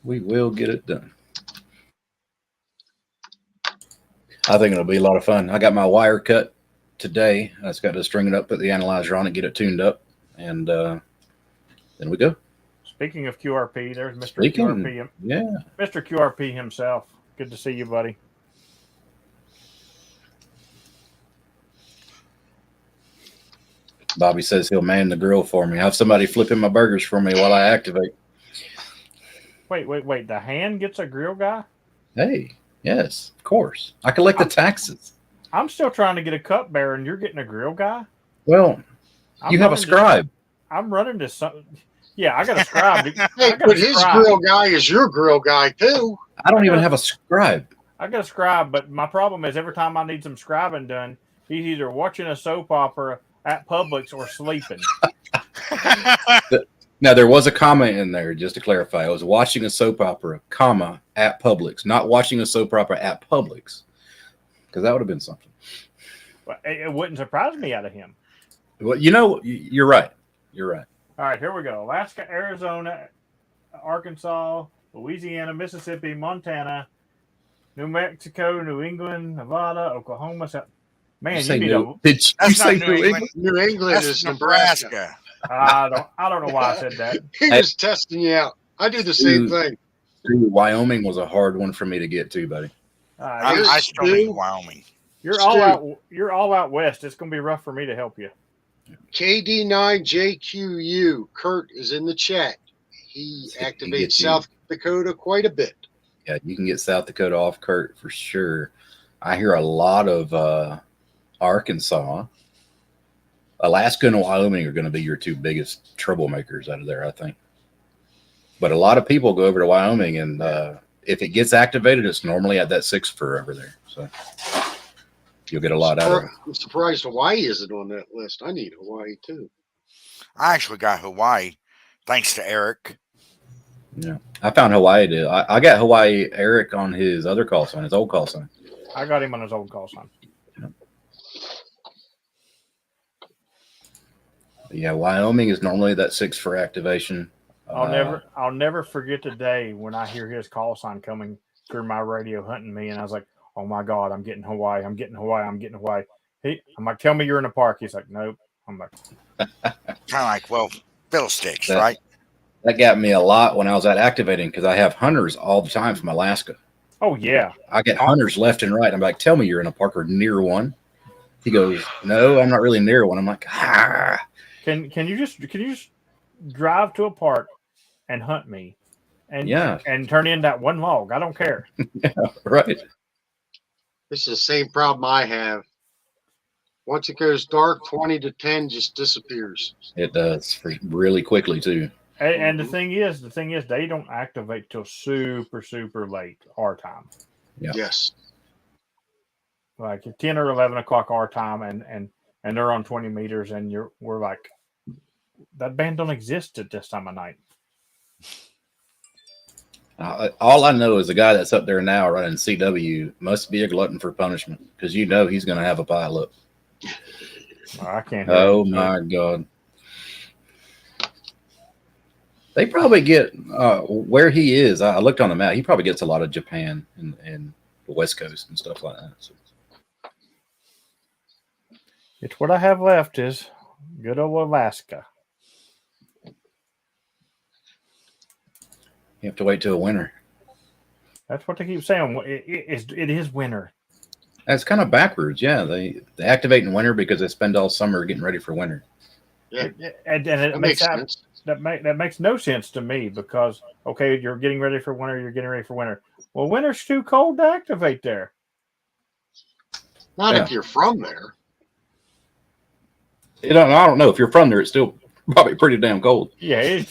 We will get it done. I think it'll be a lot of fun. I got my wire cut today. I just got to string it up, put the analyzer on it, get it tuned up, and then we go. Speaking of QRP, there's Mr. Speaking, QRP. Yeah. Mr. QRP himself. Good to see you, buddy. Bobby says he'll man the grill for me. Have somebody flipping my burgers for me while I activate. Wait. The hand gets a grill guy? Hey, yes, of course. I collect the taxes. I'm still trying to get a cupbearer, and you're getting a grill guy? Well, you have a scribe. I'm running to some. Yeah, I got a scribe. Hey, but his grill guy is your grill guy, too. I don't even have a scribe. I got a scribe, but my problem is every time I need some scribing done, he's either watching a soap opera at Publix or sleeping. Now, there was a comma in there, just to clarify. I was watching a soap opera, comma, at Publix, not watching a soap opera at Publix, because that would have been something. But it wouldn't surprise me out of him. Well, you're right. You're right. All right, here we go. Alaska, Arizona, Arkansas, Louisiana, Mississippi, Montana, New Mexico, New England, Nevada, Oklahoma. Man, you need a. Did you say New England? New England is Nebraska. I don't know why I said that. He was testing you out. I do the same thing. Wyoming was a hard one for me to get to, buddy. I still need Wyoming. You're all out west. It's going to be rough for me to help you. KD9JQU. Kurt is in the chat. He activates South Dakota quite a bit. Yeah, you can get South Dakota off Kurt for sure. I hear a lot of Arkansas. Alaska and Wyoming are going to be your two biggest troublemakers out of there, I think. But a lot of people go over to Wyoming, and if it gets activated, it's normally at that 6 for over there. So you'll get a lot out of it. I'm surprised Hawaii isn't on that list. I need Hawaii, too. I actually got Hawaii, thanks to Eric. Yeah, I found Hawaii. I got Hawaii Eric on his other call sign, his old call sign. I got him on his old call sign. Yeah, Wyoming is normally that 6 for activation. I'll never forget the day when I hear his call sign coming through my radio hunting me, and I was like, "Oh my God, I'm getting Hawaii! I'm getting Hawaii! I'm getting Hawaii!" I'm like, "Tell me you're in a park." He's like, "Nope." I'm like, kind of like, well, fiddlesticks, right? That got me a lot when I was at activating because I have hunters all the time from Alaska. Oh yeah, I get hunters left and right. I'm like, "Tell me you're in a park or near one." He goes, "No, I'm not really near one." I'm like, "Ah." Can you just drive to a park and hunt me, and turn in that one log? I don't care. Yeah, right. This is the same problem I have. Once it goes dark, 20 to 10 just disappears. It does really quickly too. And the thing is, they don't activate till super late our time. Yeah. Yes. Like 10 or 11 o'clock our time, and they're on 20 meters, and we're like, that band don't exist at this time of night. All I know is the guy that's up there now running CW must be a glutton for punishment because he's going to have a pile up. I can't. Oh my God! They probably get where he is. I looked on the map. He probably gets a lot of Japan and the West Coast and stuff like that. So. It's what I have left is good old Alaska. You have to wait till winter. That's what they keep saying. It is winter. That's kind of backwards. Yeah, they activate in winter because they spend all summer getting ready for winter. Yeah, and it makes sense. That makes no sense to me because okay, you're getting ready for winter. You're getting ready for winter. Well, winter's too cold to activate there. Not if you're from there. I don't know. If you're from there, it's still probably pretty damn cold. Yeah,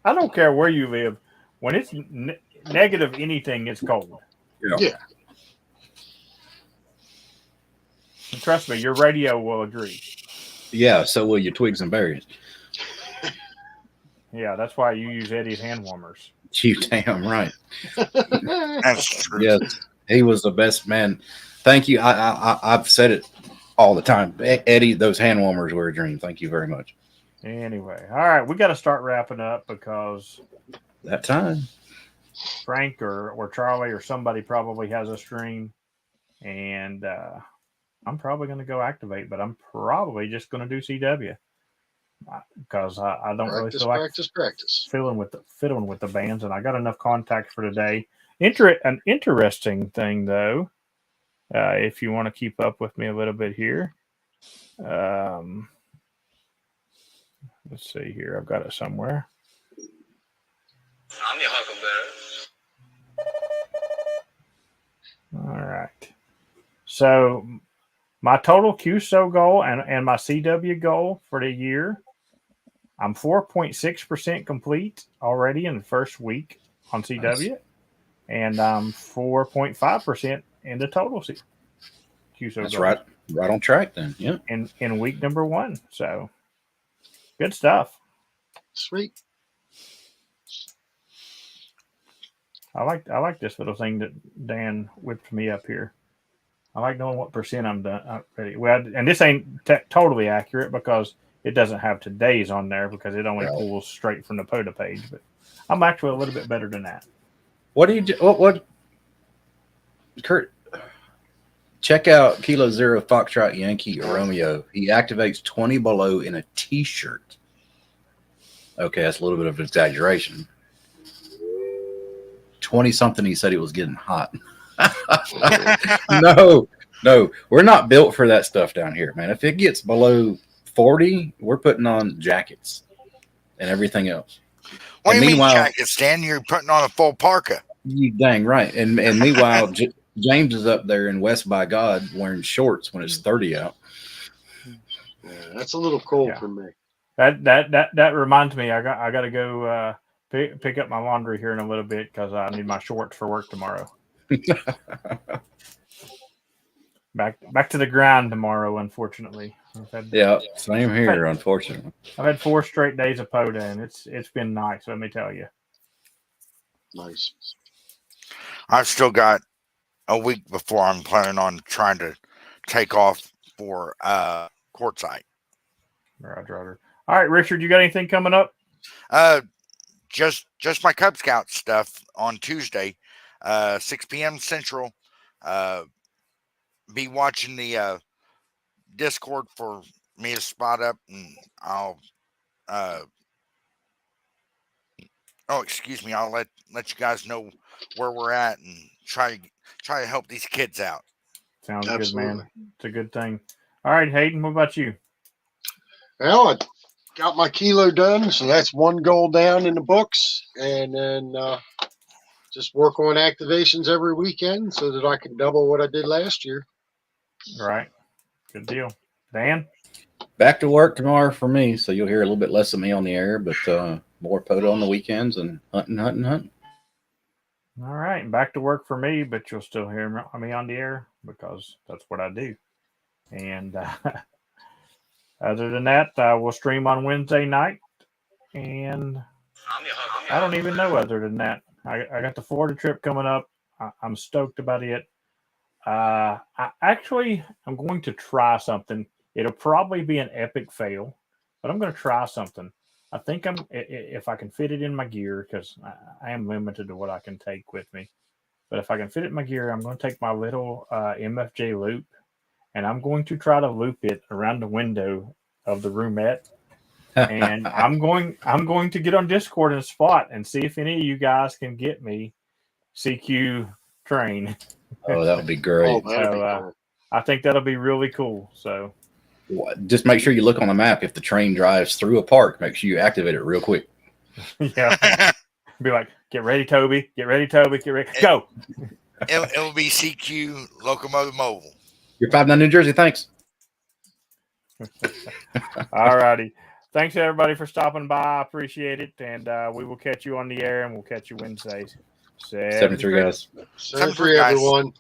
I don't care where you live. When it's negative anything, it's cold. Yeah. And trust me, your radio will agree. Yeah, so will your twigs and berries. Yeah, that's why you use Eddie's hand warmers. You damn right. That's true. Yes, he was the best man. Thank you. I've said it all the time. Eddie, those hand warmers were a dream. Thank you very much. Anyway, all right, we got to start wrapping up because That time. Frank or Charlie or somebody probably has a stream, and I'm probably going to go activate, but I'm probably just going to do CW because I don't really feel like practice. fiddling with the bands, and I got enough contacts for today. An interesting thing though, if you want to keep up with me a little bit here, let's see here. I've got it somewhere. I'm your huckleberry. All right. So my total QSO goal and my CW goal for the year, I'm 4.6% complete already in the first week on CW, Nice. and I'm 4.5% in the total QSO That's goal. right on track then. Yeah. In week number 1. So good stuff. Sweet. I like this little thing that Dan whipped me up here. I like knowing what percent I'm done ready. Well, and this ain't totally accurate because it doesn't have today's on there because it only pulls straight from the POTA page. But I'm actually a little bit better than that. What do you do? What? Kurt, check out Kilo Zero Foxtrot Yankee Romeo. He activates 20 below in a T-shirt. Okay, that's a little bit of an exaggeration. 20 something. He said he was getting hot. No, we're not built for that stuff down here, man. If it gets below 40, we're putting on jackets and everything else. What do you mean meanwhile, jackets, Dan? You're putting on a full parka. You dang right. And meanwhile, James is up there in West by God wearing shorts when it's 30 out. Yeah, that's a little cold for me. That reminds me. I got to go pick up my laundry here in a little bit because I need my shorts for work tomorrow. Back to the grind tomorrow, unfortunately. Same here, unfortunately. I've had 4 straight days of POTA, and it's been nice, let me tell you. Nice. I've still got a week before I'm planning on trying to take off for Quartzite. Roger. All right, Richard, you got anything coming up? Just my Cub Scout stuff on Tuesday, 6 p.m. Central. Be watching the Discord for me to spot up, and I'll excuse me, I'll let you guys know where we're at and try to help these kids out. Sounds good, man. It's a good thing. All right, Hayden, what about you? Well, I got my kilo done, so that's one goal down in the books, and then just work on activations every weekend so that I can double what I did last year. Right. Good deal. Dan? Back to work tomorrow for me, so you'll hear a little bit less of me on the air, but more POTA on the weekends and hunting. All right. And back to work for me, but you'll still hear me on the air because that's what I do. And other than that, we'll stream on Wednesday night. And I don't even know other than that. I got the Florida trip coming up. I'm stoked about it. I'm going to try something. It'll probably be an epic fail, but I'm going to try something. I think if I can fit it in my gear, because I am limited to what I can take with me. But if I can fit it in my gear, I'm going to take my little MFJ loop, and I'm going to try to loop it around the window of the roomette. And I'm going to get on Discord and spot and see if any of you guys can get me CQ train. Oh, that would be great. So I think that'll be really cool. So just make sure you look on the map. If the train drives through a park, make sure you activate it real quick. Yeah. Be like, get ready, Toby. Get ready, Toby. Get ready. Go. It will be CQ Locomotive Mobile. You're 59 New Jersey. Thanks. All righty. Thanks, everybody, for stopping by. I appreciate it. And we will catch you on the air, and we'll catch you Wednesdays. 73 guys. 73, everyone.